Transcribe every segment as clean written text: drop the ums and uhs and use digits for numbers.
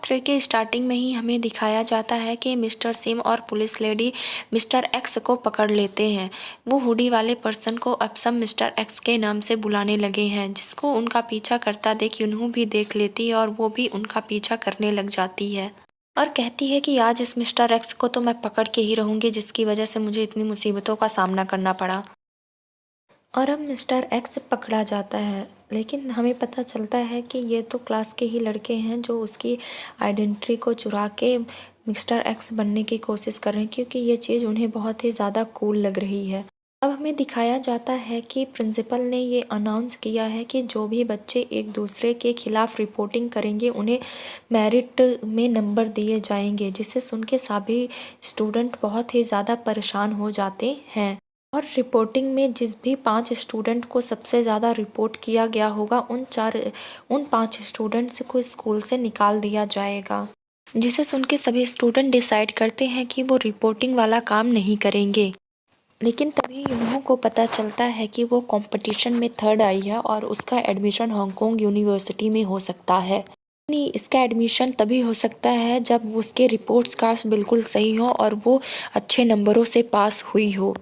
Chapter के starting में ही हमें दिखाया जाता है कि मिस्टर सिम और पुलिस लेडी मिस्टर एक्स को पकड़ लेते हैं। वो हुडी वाले पर्सन को अब सब मिस्टर एक्स के नाम से बुलाने लगे हैं, जिसको उनका पीछा करता देख यूनहू भी देख लेती है और वो भी उनका पीछा करने लग जाती है और कहती है कि आज इस मिस्टर एक्स को तो मैं पकड़ के ही रहूंगी, जिसकी वजह से मुझे इतनी मुसीबतों का सामना करना पड़ा। और अब मिस्टर एक्स पकड़ा जाता है, लेकिन हमें पता चलता है कि ये तो क्लास के ही लड़के हैं जो उसकी आइडेंटिटी को चुरा के मिस्टर एक्स बनने की कोशिश कर रहे हैं, क्योंकि ये चीज़ उन्हें बहुत ही ज़्यादा कूल लग रही है। अब हमें दिखाया जाता है कि प्रिंसिपल ने ये अनाउंस किया है कि जो भी बच्चे एक दूसरे के खिलाफ रिपोर्टिंग करेंगे उन्हें मेरिट में नंबर दिए जाएंगे, जिसे सुन के सभी स्टूडेंट बहुत ही ज़्यादा परेशान हो जाते हैं। और रिपोर्टिंग में जिस भी 5 स्टूडेंट को सबसे ज़्यादा रिपोर्ट किया गया होगा उन 5 स्टूडेंट्स को स्कूल से निकाल दिया जाएगा, जिसे सुन के सभी स्टूडेंट डिसाइड करते हैं कि वो रिपोर्टिंग वाला काम नहीं करेंगे। लेकिन तभी यूनहो को पता चलता है कि वो कंपटीशन में 3rd आई है और उसका एडमिशन हांगकांग यूनिवर्सिटी में हो सकता है। नहीं, इसका एडमिशन तभी हो सकता है जब उसके रिपोर्ट्स कार्ड्स बिल्कुल सही हो और वो अच्छे नंबरों से पास हुई हो।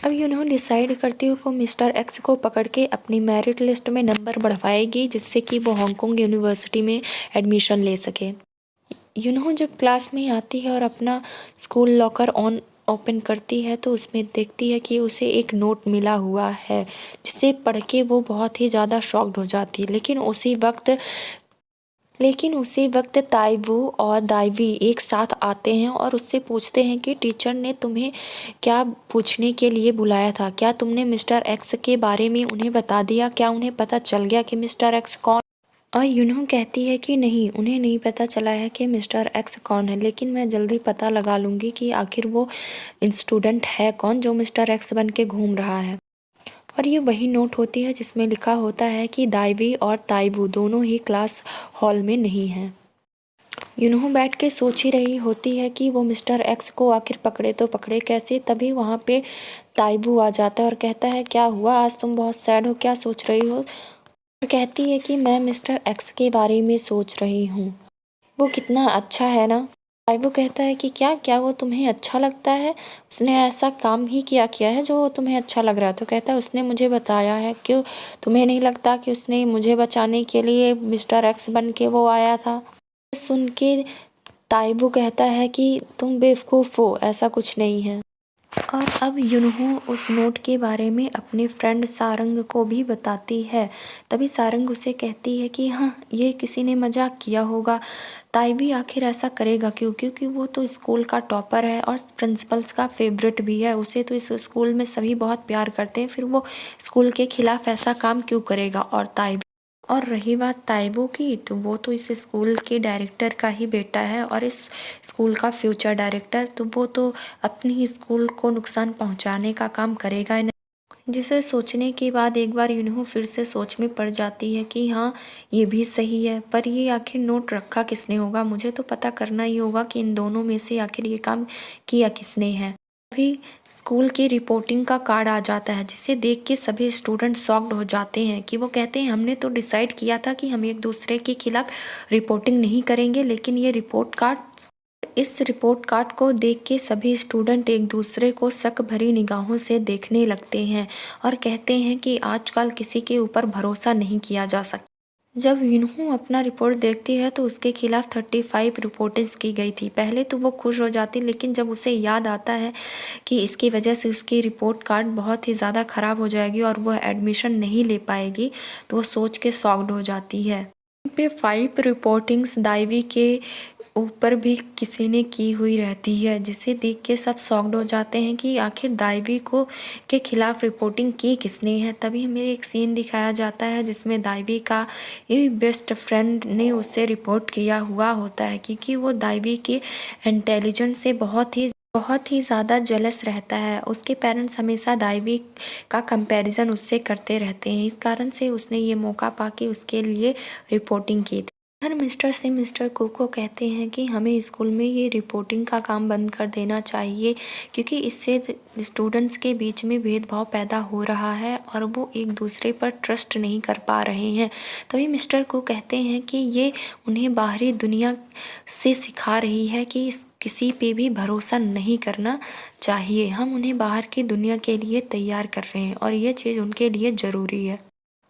अब यूनहो डिसाइड करती हो कि मिस्टर एक्स को पकड़ के अपनी मेरिट लिस्ट में नंबर बढ़वाएगी, जिससे कि वो हांगकांग यूनिवर्सिटी में एडमिशन ले सके। यूनहो जब क्लास में आती है और अपना स्कूल लॉकर ओपन करती है तो उसमें देखती है कि उसे एक नोट मिला हुआ है, जिसे पढ़ के वो बहुत ही ज़्यादा शॉक्ड हो जाती है। लेकिन उसी वक्त ताइवू और दाइवी एक साथ आते हैं और उससे पूछते हैं कि टीचर ने तुम्हें क्या पूछने के लिए बुलाया था, क्या तुमने मिस्टर एक्स के बारे में उन्हें बता दिया, क्या उन्हें पता चल गया कि मिस्टर एक्स कौन। और यूनहो कहती है कि नहीं, उन्हें नहीं पता चला है कि मिस्टर एक्स कौन है, लेकिन मैं जल्दी पता लगा लूँगी कि आखिर वो स्टूडेंट है कौन जो मिस्टर एक्स बन के घूम रहा है। और ये वही नोट होती है जिसमें लिखा होता है कि दाइवी और ताइवू दोनों ही क्लास हॉल में नहीं हैं। यूनहो बैठ के सोच ही रही होती है कि वो मिस्टर एक्स को आखिर पकड़े तो पकड़े कैसे। तभी वहाँ पे ताइवू आ जाता है और कहता है, क्या हुआ, आज तुम बहुत सैड हो, क्या सोच रही हो। और कहती है कि मैं मिस्टर एक्स के बारे में सोच रही हूँ, वो कितना अच्छा है ना। ताइवू कहता है कि क्या क्या वो तुम्हें अच्छा लगता है, उसने ऐसा काम ही किया है जो तुम्हें अच्छा लग रहा है। तो कहता है, उसने मुझे बताया है। क्यों तुम्हें नहीं लगता कि उसने मुझे बचाने के लिए मिस्टर एक्स बन के वो आया था। सुन के ताइवू कहता है कि तुम बेवकूफ़ हो, ऐसा कुछ नहीं है। और अब यूनहो उस नोट के बारे में अपने फ्रेंड सारंग को भी बताती है। तभी सारंग उसे कहती है कि हाँ, ये किसी ने मजाक किया होगा। ताइवी आखिर ऐसा करेगा क्यों, क्योंकि वो तो स्कूल का टॉपर है और प्रिंसिपल्स का फेवरेट भी है, उसे तो इस स्कूल में सभी बहुत प्यार करते हैं, फिर वो स्कूल के खिलाफ ऐसा काम क्यों करेगा। और रही बात ताइवू की, तो वो तो इस स्कूल के डायरेक्टर का ही बेटा है और इस स्कूल का फ्यूचर डायरेक्टर, तो वो तो अपनी ही स्कूल को नुकसान पहुंचाने का काम करेगा ही नहीं। जिसे सोचने के बाद एक बार यूनहो फिर से सोच में पड़ जाती है कि हाँ, ये भी सही है, पर ये आखिर नोट रखा किसने होगा, मुझे तो पता करना ही होगा कि इन दोनों में से आखिर ये काम किया किसने है। तभी स्कूल की रिपोर्टिंग का कार्ड आ जाता है, जिसे देख के सभी स्टूडेंट शॉक्ड हो जाते हैं कि वो कहते हैं, हमने तो डिसाइड किया था कि हम एक दूसरे के खिलाफ रिपोर्टिंग नहीं करेंगे, लेकिन ये इस रिपोर्ट कार्ड को देख के सभी स्टूडेंट एक दूसरे को शक भरी निगाहों से देखने लगते हैं और कहते हैं कि आजकल किसी के ऊपर भरोसा नहीं किया जा सकता। जब यूनहो अपना रिपोर्ट देखती है तो उसके खिलाफ 35 रिपोर्ट्स की गई थी। पहले तो वो खुश हो जाती, लेकिन जब उसे याद आता है कि इसकी वजह से उसकी रिपोर्ट कार्ड बहुत ही ज़्यादा ख़राब हो जाएगी और वह एडमिशन नहीं ले पाएगी, तो वो सोच के शॉक्ड हो जाती है। पे 5 रिपोर्टिंग्स दाइवी के ऊपर भी किसी ने की हुई रहती है, जिसे देख के सब शॉक्ड हो जाते हैं कि आखिर दाइवी को के खिलाफ रिपोर्टिंग की किसने है। तभी हमें एक सीन दिखाया जाता है जिसमें दाइवी का ये बेस्ट फ्रेंड ने उसे रिपोर्ट किया हुआ होता है, क्योंकि वो दाइवी के इंटेलिजेंस से बहुत ही ज़्यादा जेलस रहता है। उसके पेरेंट्स हमेशा दाइवी का कंपैरिजन उससे करते रहते हैं, इस कारण से उसने ये मौका पाके उसके लिए रिपोर्टिंग की थी। हर मिस्टर सिंह मिस्टर कू को कहते हैं कि हमें स्कूल में ये रिपोर्टिंग का काम बंद कर देना चाहिए, क्योंकि इससे स्टूडेंट्स के बीच में भेदभाव पैदा हो रहा है और वो एक दूसरे पर ट्रस्ट नहीं कर पा रहे हैं। तभी मिस्टर कू कहते हैं कि ये उन्हें बाहरी दुनिया से सिखा रही है कि किसी पे भी भरोसा नहीं करना चाहिए। हम उन्हें बाहर की दुनिया के लिए तैयार कर रहे हैं और ये चीज़ उनके लिए ज़रूरी है।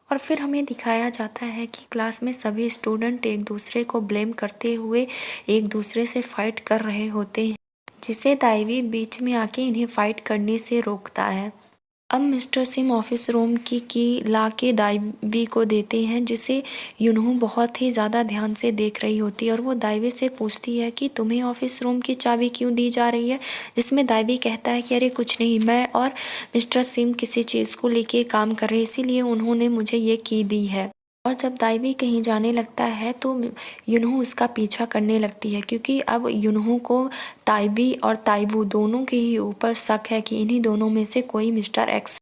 और फिर हमें दिखाया जाता है कि क्लास में सभी स्टूडेंट एक दूसरे को ब्लेम करते हुए एक दूसरे से फाइट कर रहे होते हैं, जिसे दाइवी बीच में आके इन्हें फाइट करने से रोकता है। अब मिस्टर सिम ऑफिस रूम की ला के दाइवी को देते हैं, जिसे यूनहू बहुत ही ज़्यादा ध्यान से देख रही होती है और वो दाइवी से पूछती है कि तुम्हें ऑफिस रूम की चाबी क्यों दी जा रही है, जिसमें दाइवी कहता है कि अरे कुछ नहीं, मैं और मिस्टर सिम किसी चीज़ को लेके काम कर रहे हैं, इसीलिए उन्होंने मुझे ये की दी है। और जब दाइवी कहीं जाने लगता है तो यूनहू उसका पीछा करने लगती है, क्योंकि अब यूनहू को ताइबी और ताइवू दोनों के ही ऊपर शक है कि इन्हीं दोनों में से कोई मिस्टर एक्स।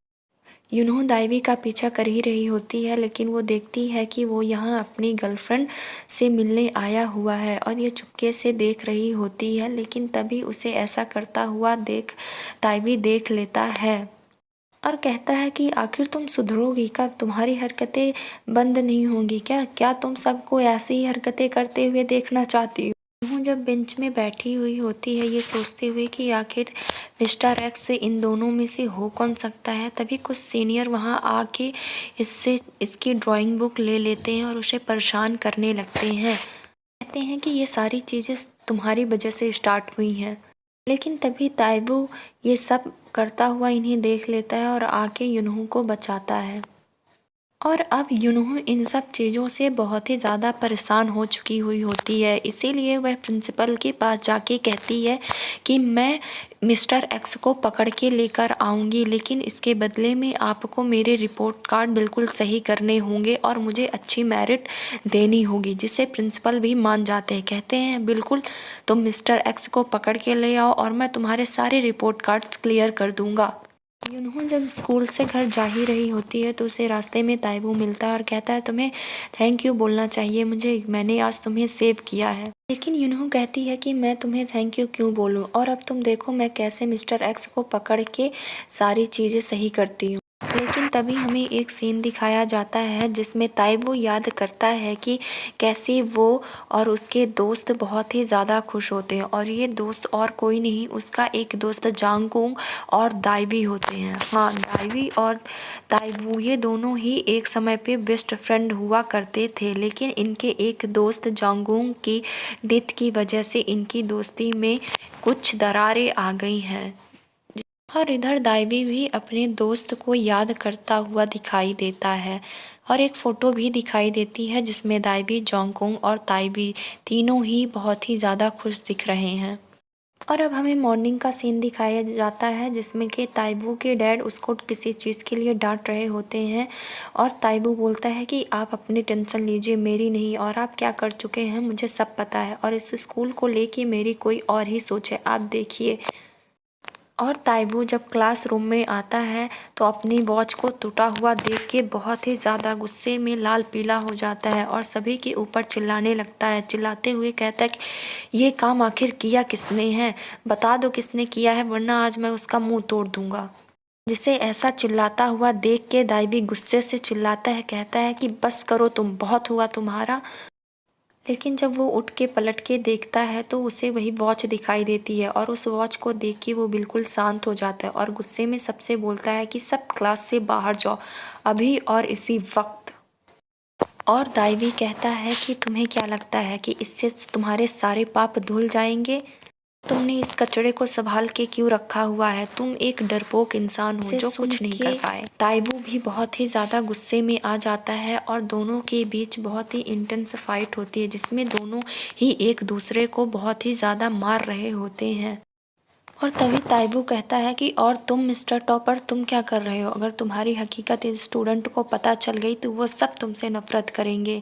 यूनहू दाइवी का पीछा कर ही रही होती है, लेकिन वो देखती है कि वो यहाँ अपनी गर्लफ्रेंड से मिलने आया हुआ है और ये चुपके से देख रही होती है, लेकिन तभी उसे ऐसा करता हुआ दाइवी देख लेता है और कहता है कि आखिर तुम सुधरोगी कब, तुम्हारी हरकतें बंद नहीं होंगी क्या, क्या तुम सबको ऐसी ही हरकतें करते हुए देखना चाहती हो। यूँ जब बेंच में बैठी हुई होती है ये सोचते हुए कि आखिर मिस्टर एक्स से इन दोनों में से हो कौन सकता है, तभी कुछ सीनियर वहाँ आके इसकी ड्राइंग बुक ले लेते हैं और उसे परेशान करने लगते हैं। कहते हैं कि ये सारी चीज़ें तुम्हारी वजह से स्टार्ट हुई हैं। लेकिन तभी ताइबू ये सब करता हुआ इन्हें देख लेता है और आके यूनहू को बचाता है। और अब यूनहू इन सब चीज़ों से बहुत ही ज़्यादा परेशान हो चुकी हुई होती है, इसीलिए वह प्रिंसिपल के पास जाके कहती है कि मैं मिस्टर एक्स को पकड़ के लेकर आऊँगी, लेकिन इसके बदले में आपको मेरे रिपोर्ट कार्ड बिल्कुल सही करने होंगे और मुझे अच्छी मेरिट देनी होगी, जिसे प्रिंसिपल भी मान जाते हैं। कहते हैं बिल्कुल, तुम मिस्टर एक्स को पकड़ के ले आओ और मैं तुम्हारे सारे रिपोर्ट कार्ड्स क्लियर कर दूँगा। यूनहू जब स्कूल से घर जा ही रही होती है तो उसे रास्ते में ताइबू मिलता है और कहता है तुम्हें थैंक यू बोलना चाहिए मुझे, मैंने आज तुम्हें सेव किया है। लेकिन यूनहू कहती है कि मैं तुम्हें थैंक यू क्यों बोलूं, और अब तुम देखो मैं कैसे मिस्टर एक्स को पकड़ के सारी चीज़ें सही करती हूँ। लेकिन तभी हमें एक सीन दिखाया जाता है जिसमें ताइबू याद करता है कि कैसे वो और उसके दोस्त बहुत ही ज़्यादा खुश होते हैं, और ये दोस्त और कोई नहीं उसका एक दोस्त जांगकुंग और दाइवी होते हैं। हाँ, दाइवी और ताइबू ये दोनों ही एक समय पे बेस्ट फ्रेंड हुआ करते थे, लेकिन इनके एक दोस्त जांगकुंग की डेथ की वजह से इनकी दोस्ती में कुछ दरारें आ गई हैं। और इधर दाइवी भी अपने दोस्त को याद करता हुआ दिखाई देता है और एक फ़ोटो भी दिखाई देती है जिसमें दाइवी, जोंगकुंग और ताइवी तीनों ही बहुत ही ज़्यादा खुश दिख रहे हैं। और अब हमें मॉर्निंग का सीन दिखाया जाता है जिसमें कि ताइबू के डैड उसको किसी चीज़ के लिए डांट रहे होते हैं और ताइबू बोलता है कि आप अपनी टेंशन लीजिए, मेरी नहीं, और आप क्या कर चुके हैं मुझे सब पता है और इस स्कूल को लेके मेरी कोई और ही सोच है, आप देखिए। और ताइबू जब क्लासरूम में आता है तो अपनी वॉच को टूटा हुआ देख के बहुत ही ज़्यादा गुस्से में लाल पीला हो जाता है और सभी के ऊपर चिल्लाने लगता है, चिल्लाते हुए कहता है कि ये काम आखिर किया किसने है, बता दो किसने किया है वरना आज मैं उसका मुंह तोड़ दूंगा। जिसे ऐसा चिल्लाता हुआ देख के दाइवी गुस्से से चिल्लाता है, कहता है कि बस करो तुम, बहुत हुआ तुम्हारा। लेकिन जब वो उठ के पलट के देखता है तो उसे वही वॉच दिखाई देती है और उस वॉच को देख के वो बिल्कुल शांत हो जाता है और गुस्से में सबसे बोलता है कि सब क्लास से बाहर जाओ अभी और इसी वक्त। और दाइवी कहता है कि तुम्हें क्या लगता है कि इससे तुम्हारे सारे पाप धुल जाएंगे, तुमने इस कचड़े को संभाल के क्यों रखा हुआ है, तुम एक डरपोक इंसान हो जो कुछ नहीं कर पाए। ताइबू भी बहुत ही ज़्यादा गुस्से में आ जाता है और दोनों के बीच बहुत ही इंटेंस फाइट होती है जिसमें दोनों ही एक दूसरे को बहुत ही ज़्यादा मार रहे होते हैं। और तभी ताइबू कहता है कि और तुम मिस्टर टॉपर तुम क्या कर रहे हो, अगर तुम्हारी हकीकत इस स्टूडेंट को पता चल गई तो वो सब तुमसे नफरत करेंगे।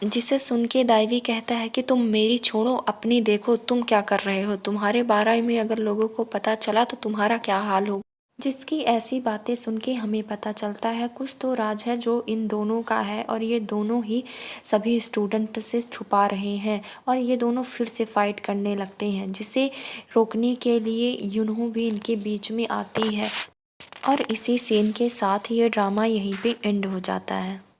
जिसे सुन के दाइवी कहता है कि तुम मेरी छोड़ो अपनी देखो तुम क्या कर रहे हो, तुम्हारे बारे में अगर लोगों को पता चला तो तुम्हारा क्या हाल होगा। जिसकी ऐसी बातें सुन के हमें पता चलता है कुछ तो राज है जो इन दोनों का है और ये दोनों ही सभी स्टूडेंट से छुपा रहे हैं और ये दोनों फिर से फाइट करने लगते हैं, जिसे रोकने के लिए यूनहो भी इनके बीच में आती है। और इसी सीन के साथ ये ड्रामा यहीं पे एंड हो जाता है।